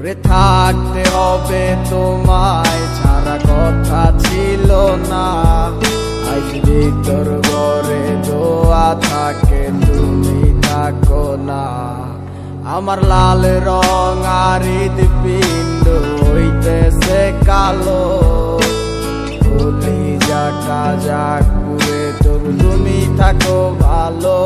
ওরে থাকতে হবে তোমায় ছাড়া কথা ছিল না। আজ ভিতর ঘরে দোয়া থাকে তুমি থাকো না। আমার লাল রং আর হৃদপিণ্ড হইতেছে কালো, কলিজাটা যাক পুরে তবু তুমি থাকো ভালো।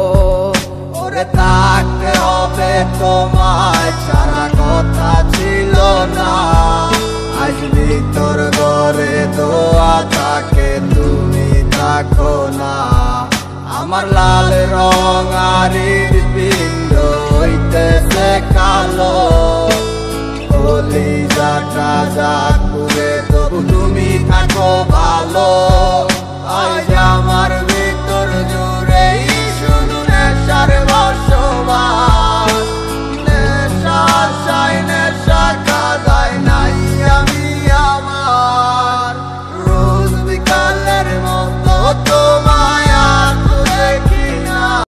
ওরে থাকতে হবে তোমায় ছাড়া কথা ছিল না। আজ ভিতর ঘরে দোয়া থাকে তুমি থাকো না। আমার লাল রং আর হৃদপিণ্ড হইতেছে কালো।